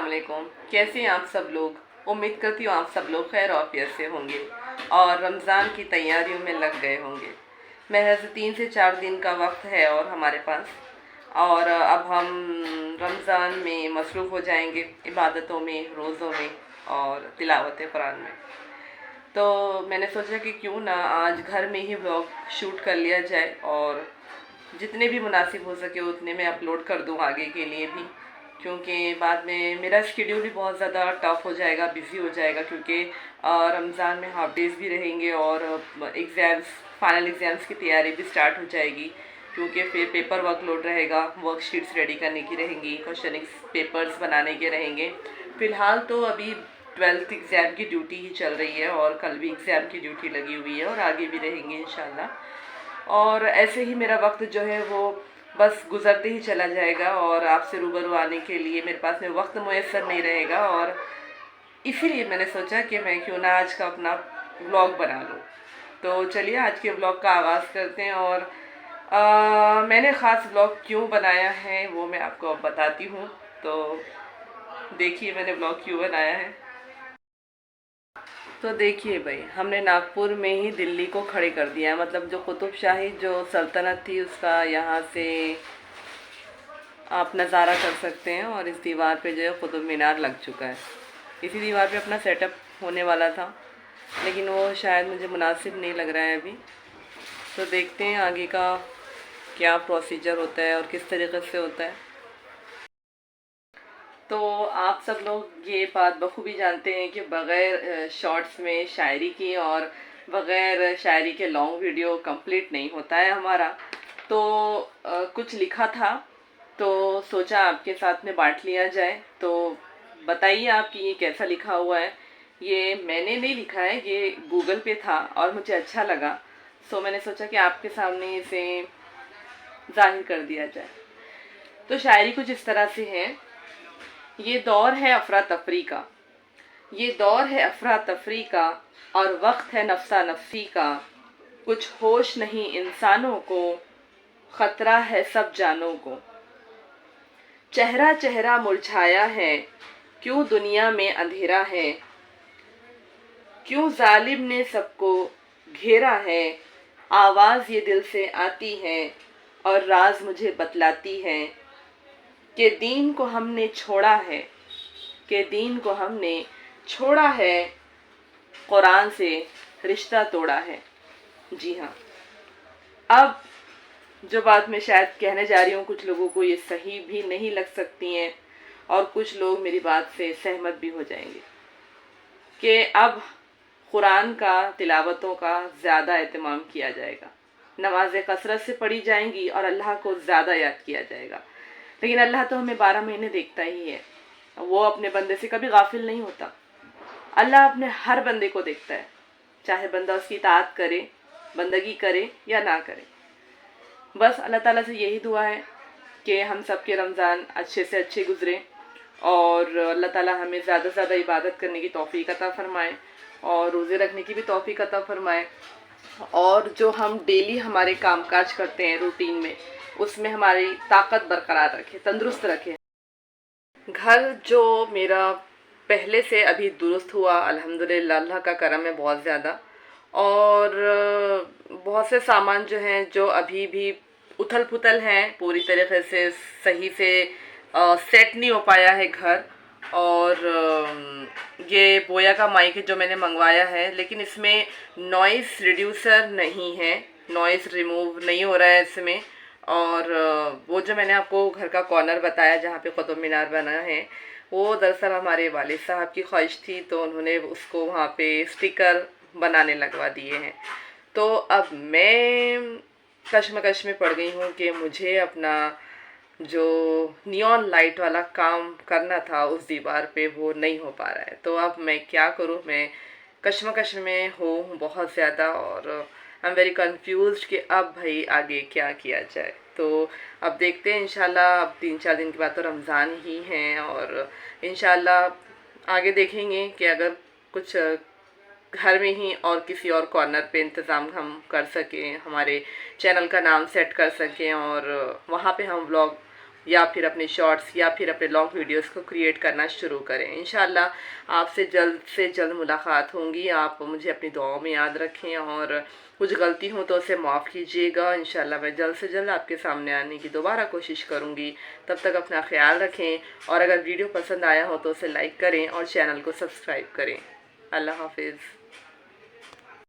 वालेकुम। कैसे हैं आप सब लोग। उम्मीद करती हूँ आप सब लोग खैर आफियत से होंगे और रमज़ान की तैयारियों में लग गए होंगे। महज 3 से 4 दिन का वक्त है और हमारे पास, और अब हम रमज़ान में मसरूफ़ हो जाएंगे इबादतों में, रोज़ों में और तिलावत कुरान में। तो मैंने सोचा कि क्यों ना आज घर में ही व्लॉग शूट कर लिया जाए और जितने भी मुनासिब हो सके उतने में अपलोड कर दूँ आगे के लिए भी, क्योंकि बाद में मेरा शेड्यूल भी बहुत ज़्यादा टफ हो जाएगा, बिज़ी हो जाएगा, क्योंकि रमज़ान में हाफ डेज़ भी रहेंगे और एग्ज़ाम्स, फाइनल एग्ज़ाम्स की तैयारी भी स्टार्ट हो जाएगी, क्योंकि फिर पेपर वर्कलोड रहेगा, वर्कशीट्स रेडी करने की रहेंगी, क्वेश्चन पेपर्स बनाने के रहेंगे। फ़िलहाल तो अभी 12th एग्ज़ाम की ड्यूटी ही चल रही है और कल भी एग्ज़ाम की ड्यूटी लगी हुई है और आगे भी रहेंगे इंशाल्लाह। और ऐसे ही मेरा वक्त जो है वो बस गुज़रते ही चला जाएगा और आपसे रूबरू आने के लिए मेरे पास में वक्त मुयस्सर नहीं रहेगा, और इसीलिए मैंने सोचा कि मैं क्यों ना आज का अपना व्लॉग बना लूँ। तो चलिए आज के व्लॉग का आगाज़ करते हैं, और मैंने ख़ास व्लॉग क्यों बनाया है वो मैं आपको अब बताती हूँ। तो देखिए मैंने व्लॉग क्यों बनाया है। तो देखिए भाई, हमने नागपुर में ही दिल्ली को खड़े कर दिया है, मतलब जो कुतुब शाही जो सल्तनत थी उसका यहाँ से आप नज़ारा कर सकते हैं। और इस दीवार पे जो है कुतुब मीनार लग चुका है। इसी दीवार पे अपना सेटअप होने वाला था, लेकिन वो शायद मुझे मुनासिब नहीं लग रहा है अभी। तो देखते हैं आगे का क्या प्रोसीजर होता है और किस तरीके से होता है। तो आप सब लोग ये बात बखूबी जानते हैं कि बग़ैर शॉर्ट्स में शायरी की और बग़ैर शायरी के लॉन्ग वीडियो कंप्लीट नहीं होता है हमारा। तो कुछ लिखा था तो सोचा आपके साथ में बांट लिया जाए। तो बताइए आप कि ये कैसा लिखा हुआ है। ये मैंने नहीं लिखा है, ये गूगल पे था और मुझे अच्छा लगा, सो मैंने सोचा कि आपके सामने इसे ज़ाहिर कर दिया जाए। तो शायरी कुछ इस तरह से है। ये दौर है अफरा तफरी का, ये दौर है अफरा तफरी का, और वक्त है नफ्सा नफ्सी का। कुछ होश नहीं इंसानों को, खतरा है सब जानों को। चेहरा चेहरा मुरझाया है, क्यों दुनिया में अंधेरा है। क्यों जालिम ने सबको घेरा है। आवाज़ ये दिल से आती है और राज मुझे बतलाती है कि दीन को हमने छोड़ा है, कि दीन को हमने छोड़ा है, कुरान से रिश्ता तोड़ा है। जी हाँ, अब जो बात मैं शायद कहने जा रही हूँ कुछ लोगों को ये सही भी नहीं लग सकती हैं, और कुछ लोग मेरी बात से सहमत भी हो जाएंगे कि अब कुरान का तिलावतों का ज़्यादा एहतमाम किया जाएगा, नमाज़ें कसरत से पढ़ी जाएंगी और अल्लाह को ज़्यादा याद किया जाएगा। लेकिन अल्लाह तो हमें 12 महीने देखता ही है, वो अपने बंदे से कभी गाफिल नहीं होता। अल्लाह अपने हर बंदे को देखता है, चाहे बंदा उसकी इताअत करे, बंदगी करे या ना करे। बस अल्लाह ताला से यही दुआ है कि हम सब के रमज़ान अच्छे से अच्छे गुज़रे और अल्लाह ताला हमें ज़्यादा से ज़्यादा इबादत करने की तौफ़ीक़ अता फ़रमाए और रोज़े रखने की भी तौफ़ीक़ अता फ़रमाए, और जो हम डेली हमारे कामकाज करते हैं रूटीन में, उसमें हमारी ताकत बरकरार रखे, तंदुरुस्त रखे। घर जो मेरा पहले से अभी दुरुस्त हुआ अल्हम्दुलिल्लाह, अल्लाह का करम है बहुत ज़्यादा। और बहुत से सामान जो हैं जो अभी भी उथल पुथल हैं, पूरी तरीके से सही से सेट नहीं हो पाया है घर। और ये बोया का माइक है जो मैंने मंगवाया है, लेकिन इसमें नॉइज़ रिड्यूसर नहीं है, नॉइज़ रिमूव नहीं हो रहा है इसमें। और वो जो मैंने आपको घर का कॉर्नर बताया जहाँ पे कुतुब मीनार बना है, वो दरअसल हमारे वालिद साहब की ख्वाहिश थी, तो उन्होंने उसको वहाँ पे स्टिकर बनाने लगवा दिए हैं। तो अब मैं कश्मकश में पड़ गई हूँ कि मुझे अपना जो नियॉन लाइट वाला काम करना था उस दीवार पे वो नहीं हो पा रहा है। तो अब मैं क्या करूँ, मैं कश्मकश में हूँ बहुत ज़्यादा, और आई एम वेरी कन्फ्यूज कि अब भाई आगे क्या किया जाए। तो अब देखते हैं इंशाल्लाह, अब 3-4 दिन के बाद तो रमज़ान ही हैं, और इंशाल्लाह आगे देखेंगे कि अगर कुछ घर में ही और किसी और कॉर्नर पे इंतज़ाम हम कर सकें, हमारे चैनल का नाम सेट कर सकें और वहाँ पे हम व्लॉग یا پھر اپنے شارٹس یا پھر اپنے لانگ ویڈیوز کو کریٹ کرنا شروع کریں۔ انشاءاللہ آپ سے جلد ملاقات ہوں گی۔ آپ مجھے اپنی دعاؤں میں یاد رکھیں، اور کچھ غلطی ہوں تو اسے معاف کیجیے گا۔ انشاءاللہ میں جلد سے جلد آپ کے سامنے آنے کی دوبارہ کوشش کروں گی۔ تب تک اپنا خیال رکھیں، اور اگر ویڈیو پسند آیا ہو تو اسے لائک کریں اور چینل کو سبسکرائب کریں۔ اللہ حافظ۔